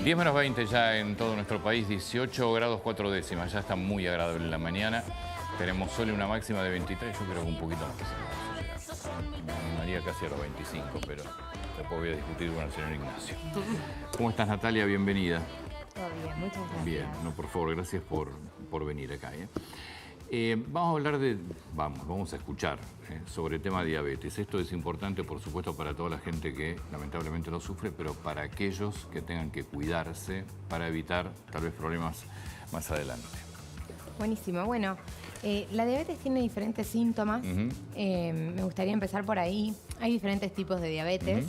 10 menos 20 ya en todo nuestro país, 18 grados 4 décimas, ya está muy agradable en la mañana. Tenemos sol y una máxima de 23, yo creo que un poquito más. Me animaría casi a los 25, pero después voy a discutir con el señor Ignacio. ¿Cómo estás, Natalia? Bienvenida. Todo bien, muchas gracias. Bien, no, por favor, gracias por venir acá. Vamos a hablar vamos a escuchar sobre el tema de diabetes. Esto es importante, por supuesto, para toda la gente que lamentablemente lo sufre, pero para aquellos que tengan que cuidarse para evitar tal vez problemas más adelante. Buenísimo. Bueno, la diabetes tiene diferentes síntomas. Me gustaría empezar por ahí. Hay diferentes tipos de diabetes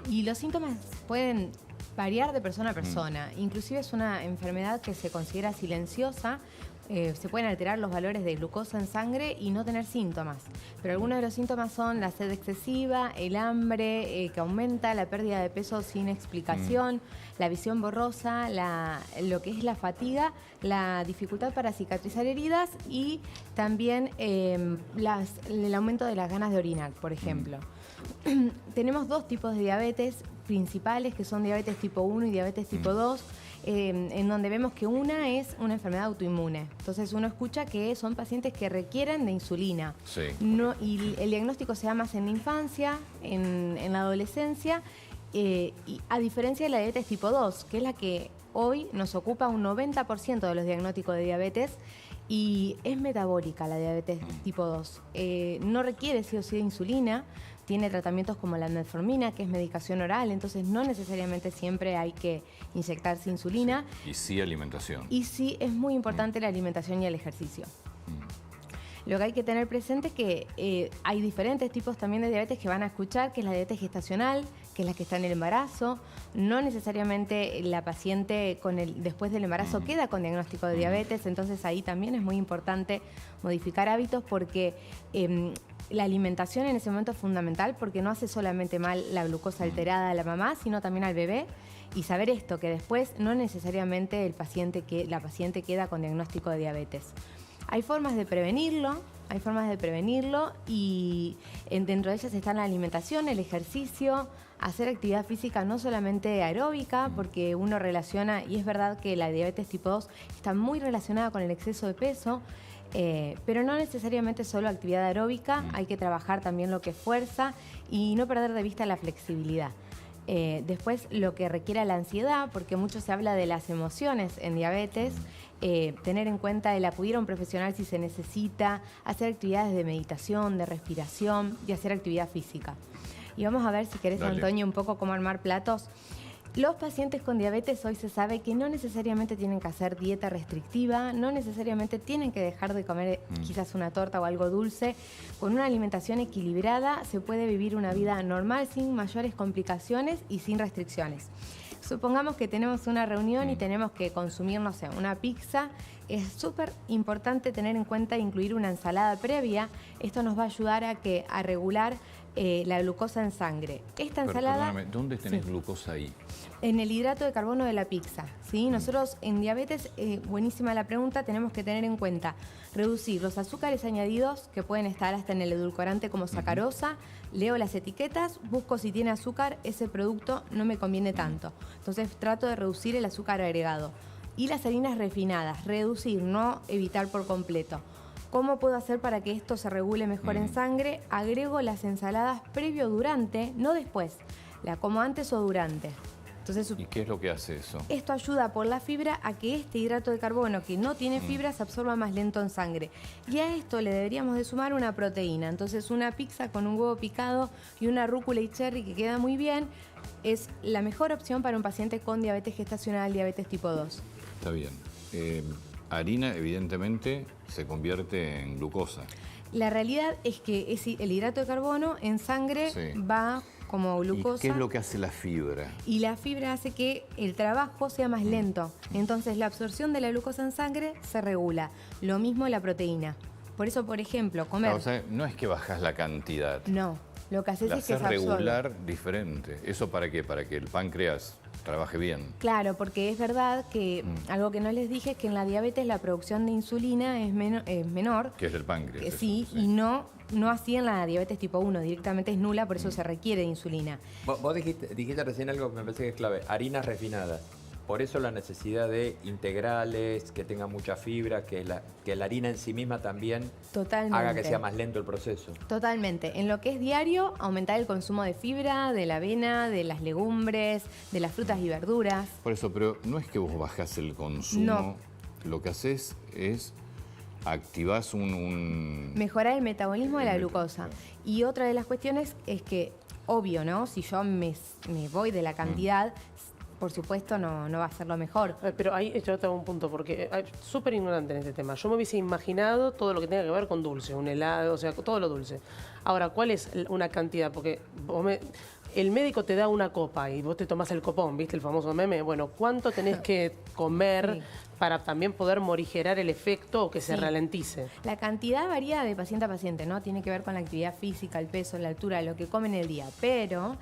y los síntomas pueden variar de persona a persona. Inclusive es una enfermedad que se considera silenciosa. Se pueden alterar los valores de glucosa en sangre y no tener síntomas. Pero algunos de los síntomas son la sed excesiva, el hambre que aumenta, la pérdida de peso sin explicación, la visión borrosa, lo que es la fatiga, la dificultad para cicatrizar heridas y también el aumento de las ganas de orinar, por ejemplo. Tenemos dos tipos de diabetes principales, que son diabetes tipo 1 y diabetes tipo 2. En donde vemos que una es una enfermedad autoinmune. Entonces uno escucha que son pacientes que requieren de insulina. Sí. Y el diagnóstico se da más en la infancia, en la adolescencia, y a diferencia de la diabetes tipo 2, que es la que hoy nos ocupa un 90% de los diagnósticos de diabetes, y es metabólica la diabetes tipo 2. No requiere sí o sí de insulina, tiene tratamientos como la metformina, que es medicación oral, entonces no necesariamente siempre hay que inyectarse insulina. Sí. Y sí alimentación. Y sí es muy importante la alimentación y el ejercicio. Lo que hay que tener presente es que hay diferentes tipos también de diabetes que van a escuchar, que es la diabetes gestacional, que es la que está en el embarazo. No necesariamente la paciente después del embarazo queda con diagnóstico de diabetes, entonces ahí también es muy importante modificar hábitos porque la alimentación en ese momento es fundamental porque no hace solamente mal la glucosa alterada a la mamá, sino también al bebé. Y saber esto, que después no necesariamente la paciente queda con diagnóstico de diabetes. Hay formas de prevenirlo y dentro de ellas están la alimentación, el ejercicio, hacer actividad física no solamente aeróbica, porque uno relaciona, y es verdad que la diabetes tipo 2 está muy relacionada con el exceso de peso, pero no necesariamente solo actividad aeróbica, hay que trabajar también lo que es fuerza y no perder de vista la flexibilidad. Después lo que requiere la ansiedad, porque mucho se habla de las emociones en diabetes, tener en cuenta el acudir a un profesional si se necesita, hacer actividades de meditación, de respiración y hacer actividad física. Y vamos a ver, si querés, Dale. Antonio, un poco cómo armar platos. Los pacientes con diabetes hoy se sabe que no necesariamente tienen que hacer dieta restrictiva, no necesariamente tienen que dejar de comer quizás una torta o algo dulce. Con una alimentación equilibrada se puede vivir una vida normal sin mayores complicaciones y sin restricciones. Supongamos que tenemos una reunión y tenemos que consumir, no sé, una pizza. Es súper importante tener en cuenta incluir una ensalada previa. Esto nos va a ayudar a regular la glucosa en sangre. Esta ensalada... Perdóname, ¿dónde tenés glucosa ahí? En el hidrato de carbono de la pizza, ¿sí? Nosotros en diabetes, buenísima la pregunta, tenemos que tener en cuenta reducir los azúcares añadidos que pueden estar hasta en el edulcorante como sacarosa. Leo las etiquetas, busco si tiene azúcar, ese producto no me conviene tanto. Entonces trato de reducir el azúcar agregado. Y las harinas refinadas, reducir, no evitar por completo. ¿Cómo puedo hacer para que esto se regule mejor en sangre? Agrego las ensaladas previo o durante, no después. La como antes o durante. Entonces, ¿Y qué es lo que hace eso? esto ayuda por la fibra a que este hidrato de carbono que no tiene fibra se absorba más lento en sangre. Y a esto le deberíamos de sumar una proteína. Entonces una pizza con un huevo picado y una rúcula y cherry que queda muy bien es la mejor opción para un paciente con diabetes gestacional, diabetes tipo 2. Está bien. Harina, evidentemente, se convierte en glucosa. La realidad es que el hidrato de carbono en sangre va como glucosa. ¿Y qué es lo que hace la fibra? Y la fibra hace que el trabajo sea más lento. Entonces la absorción de la glucosa en sangre se regula. Lo mismo la proteína. Por eso, por ejemplo, comer... Claro, o sea, no es que bajas la cantidad. No, lo que haces La es que haces se absorbe. regular diferente. ¿Eso para qué? Para que el páncreas trabaje bien. Claro, porque es verdad que algo que no les dije es que en la diabetes la producción de insulina es menor. Que es del páncreas. Sí, y no así en la diabetes tipo 1, directamente es nula, por eso se requiere de insulina. Vos dijiste recién algo que me parece que es clave, harinas refinadas. por eso la necesidad de integrales, que tengan mucha fibra, que la harina en sí misma también Totalmente. haga que sea más lento el proceso. Totalmente. En lo que es diario, aumentar el consumo de fibra, de la avena, de las legumbres, de las frutas y verduras. Por eso, pero no es que vos bajás el consumo, No. lo que haces es activás un... Mejorar el metabolismo de la El glucosa. claro. Y otra de las cuestiones es que, obvio, ¿no? Si yo me voy de la cantidad, por supuesto no va a ser lo mejor. Pero ahí yo tengo un punto, porque súper ignorante en este tema. Yo me hubiese imaginado todo lo que tenga que ver con dulce, un helado, o sea, todo lo dulce. Ahora, ¿cuál es una cantidad? Porque el médico te da una copa y vos te tomás el copón, ¿viste? El famoso meme. Bueno, ¿cuánto tenés que comer Sí. para también poder morigerar el efecto o que se Sí. ralentice? La cantidad varía de paciente a paciente, ¿no? Tiene que ver con la actividad física, el peso, la altura, lo que come en el día. Pero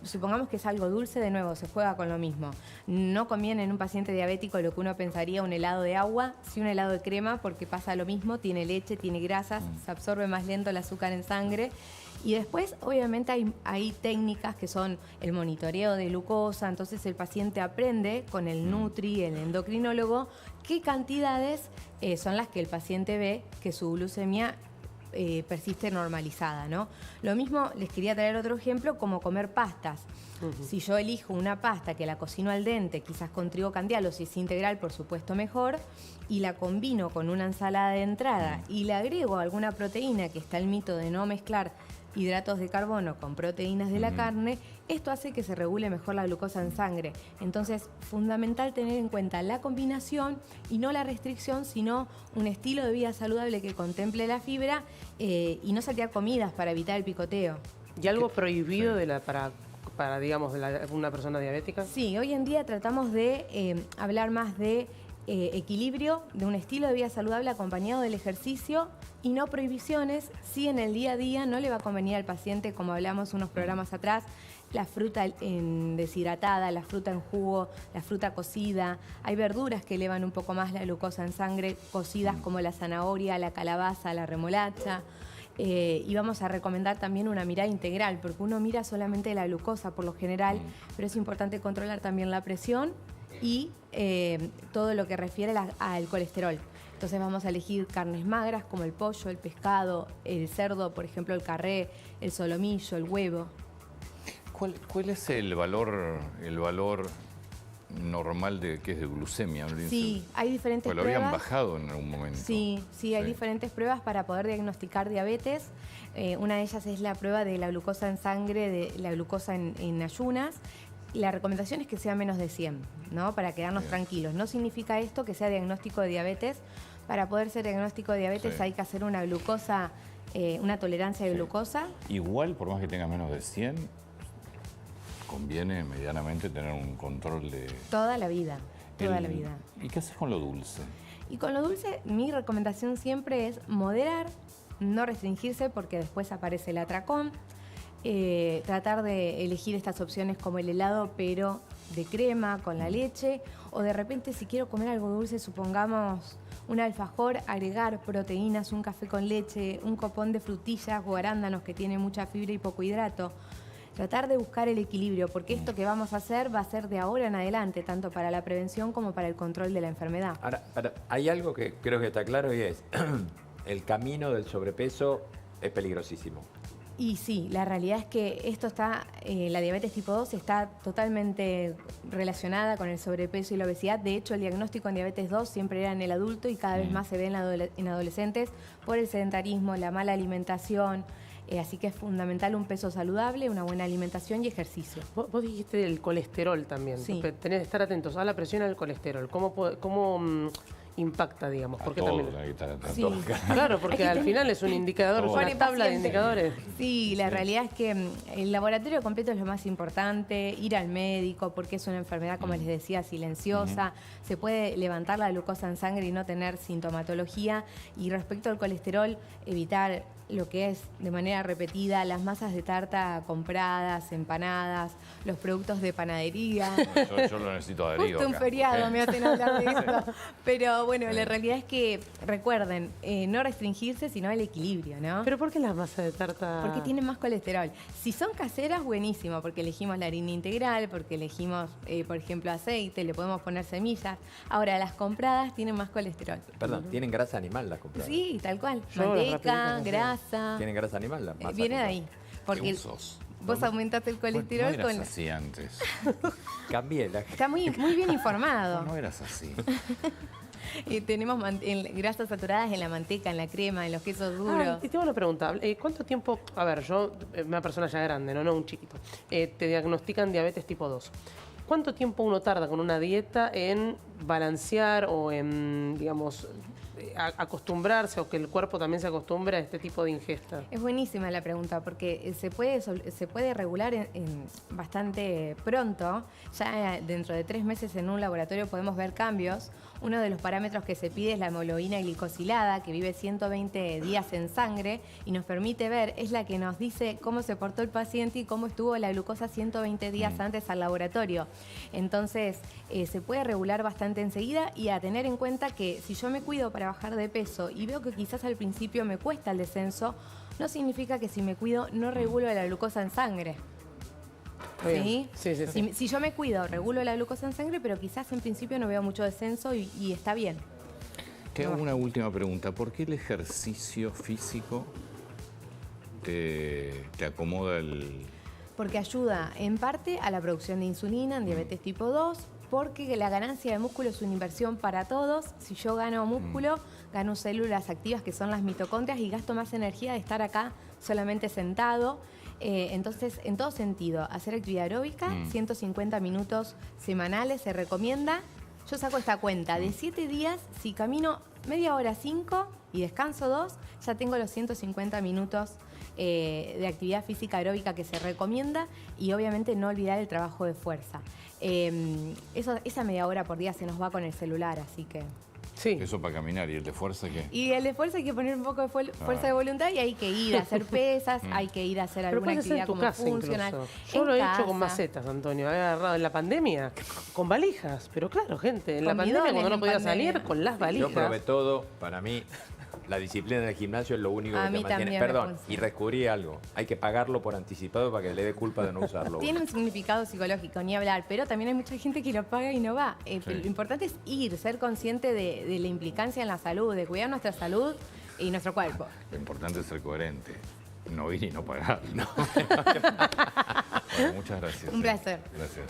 supongamos que es algo dulce, de nuevo, se juega con lo mismo. No conviene en un paciente diabético lo que uno pensaría un helado de agua, sí un helado de crema, porque pasa lo mismo, tiene leche, tiene grasas, se absorbe más lento el azúcar en sangre. Y después, obviamente, hay técnicas que son el monitoreo de glucosa, entonces el paciente aprende con el nutri, el endocrinólogo, qué cantidades son las que el paciente ve que su glucemia persiste normalizada, ¿no? Lo mismo, les quería traer otro ejemplo, como comer pastas. Si yo elijo una pasta que la cocino al dente, quizás con trigo candial, o si es integral, por supuesto mejor, y la combino con una ensalada de entrada y le agrego alguna proteína, que está el mito de no mezclar hidratos de carbono con proteínas de la carne, esto hace que se regule mejor la glucosa en sangre. Entonces, fundamental tener en cuenta la combinación y no la restricción, sino un estilo de vida saludable que contemple la fibra y no saltear comidas para evitar el picoteo. ¿Y algo prohibido para digamos, de una persona diabética? Sí, hoy en día tratamos de hablar más de equilibrio, de un estilo de vida saludable acompañado del ejercicio y no prohibiciones. Si en el día a día no le va a convenir al paciente, como hablamos unos programas atrás, la fruta deshidratada, la fruta en jugo, la fruta cocida. Hay verduras que elevan un poco más la glucosa en sangre, cocidas como la zanahoria, la calabaza, la remolacha. Y vamos a recomendar también una mirada integral, porque uno mira solamente la glucosa por lo general, pero es importante controlar también la presión y todo lo que refiere al colesterol. Entonces vamos a elegir carnes magras como el pollo, el pescado, el cerdo, por ejemplo el carré, el solomillo, el huevo. ¿Cuál es el valor normal de que es de glucemia? Sí, hay diferentes pues lo pruebas. habían bajado en algún momento. Sí, hay diferentes pruebas para poder diagnosticar diabetes. Una de ellas es la prueba de la glucosa en sangre, de la glucosa en ayunas. La recomendación es que sea menos de 100, ¿no? Para quedarnos tranquilos. No significa esto que sea diagnóstico de diabetes. Para poder ser diagnóstico de diabetes hay que hacer una glucosa, una tolerancia de glucosa. Igual, por más que tenga menos de 100, conviene medianamente tener un control de... Toda la vida, toda la vida. ¿Y qué haces con lo dulce? Y con lo dulce, mi recomendación siempre es moderar, no restringirse porque después aparece el atracón. Tratar de elegir estas opciones como el helado, pero de crema, con la leche. O de repente, si quiero comer algo dulce, supongamos un alfajor, agregar proteínas, un café con leche, un copón de frutillas o arándanos que tiene mucha fibra y poco hidrato. Tratar de buscar el equilibrio, porque esto que vamos a hacer va a ser de ahora en adelante, tanto para la prevención como para el control de la enfermedad. Ahora, hay algo que creo que está claro y es, el camino del sobrepeso es peligrosísimo. Y sí, la realidad es que esto está, la diabetes tipo 2 está totalmente relacionada con el sobrepeso y la obesidad. De hecho, el diagnóstico en diabetes 2 siempre era en el adulto y cada vez más se ve en adolescentes por el sedentarismo, la mala alimentación. Así que es fundamental un peso saludable, una buena alimentación y ejercicio. Vos dijiste del colesterol también. Sí. Tenés que estar atentos a la presión y al colesterol. ¿Cómo impacta, digamos? Porque todo, también... hay que estar atento. Sí. Claro, porque al final es un indicador, es Todo. una tabla de indicadores. Sí, la realidad es que el laboratorio completo es lo más importante, ir al médico, porque es una enfermedad, como les decía, silenciosa, se puede levantar la glucosa en sangre y no tener sintomatología. Y respecto al colesterol, evitar lo que es de manera repetida las masas de tarta compradas, empanadas, los productos de panadería. Yo lo necesito a Darío Justo un acá. feriado me hacen hablar de esto. Pero bueno, la realidad es que recuerden, no restringirse, sino el equilibrio, ¿no? ¿Pero por qué las masas de tarta? Porque tienen más colesterol. Si son caseras, buenísimo, porque elegimos la harina integral, porque elegimos, por ejemplo, aceite, le podemos poner semillas. Ahora, las compradas tienen más colesterol. Perdón, tienen grasa animal las compradas. Sí, tal cual. Yo las Manteca, rapiditas, grasa. ¿Tienen grasa animal las masas Viene de compradas? ahí. Porque ¿Qué usos? vos aumentaste el colesterol no con... eras así antes. Cambié la... Está muy bien informado. No eras así. Tenemos grasas saturadas en la manteca, en la crema, en los quesos duros. Ah, y tengo una pregunta. ¿Cuánto tiempo, a ver, yo, una persona ya grande, no un chiquito, te diagnostican diabetes tipo 2? ¿Cuánto tiempo uno tarda con una dieta en balancear o en, digamos, acostumbrarse o que el cuerpo también se acostumbre a este tipo de ingesta? Es buenísima la pregunta porque se puede regular bastante pronto. Ya dentro de 3 meses en un laboratorio podemos ver cambios. Uno de los parámetros que se pide es la hemoglobina glicosilada, que vive 120 días en sangre y nos permite ver, es la que nos dice cómo se portó el paciente y cómo estuvo la glucosa 120 días antes al laboratorio. Entonces, se puede regular bastante enseguida y a tener en cuenta que si yo me cuido para bajar de peso y veo que quizás al principio me cuesta el descenso, no significa que si me cuido no regulo la glucosa en sangre. Bien. ¿Sí? Sí. Si yo me cuido, regulo la glucosa en sangre, pero quizás en principio no veo mucho descenso y está bien. Te hago una última pregunta. ¿Por qué el ejercicio físico te acomoda el...? Porque ayuda en parte a la producción de insulina en diabetes tipo 2, porque la ganancia de músculo es una inversión para todos. Si yo gano músculo, gano células activas que son las mitocondrias y gasto más energía de estar acá solamente sentado. Entonces, en todo sentido, hacer actividad aeróbica, 150 minutos semanales se recomienda. Yo saco esta cuenta, de 7 días, si camino media hora 5 y descanso 2, ya tengo los 150 minutos de actividad física aeróbica que se recomienda y obviamente no olvidar el trabajo de fuerza. Esa media hora por día se nos va con el celular, así que... Sí. Eso para caminar. ¿Y el de fuerza qué? Y el de fuerza hay que poner un poco de fuerza de voluntad y hay que ir a hacer pesas, hay que ir a hacer Pero alguna puedes hacer en actividad tu como casa funcional. incluso. Yo En lo he casa. hecho con macetas, Antonio. He agarrado en la pandemia con valijas. Pero claro, gente, en la Con pandemia bidones cuando no en podía pandemia. salir, con las Yo valijas. probé todo. Para mí, la disciplina del gimnasio es lo único A que mí te mantiene. también me Perdón, funciona. y descubrí algo. Hay que pagarlo por anticipado para que le dé culpa de no usarlo. Tiene un significado psicológico, ni hablar, pero también hay mucha gente que lo paga y no va. Pero lo importante es ir, ser consciente de la implicancia en la salud, de cuidar nuestra salud y nuestro cuerpo. Lo importante es ser coherente. No ir y no pagar. Bueno, muchas gracias. Un placer. Gracias.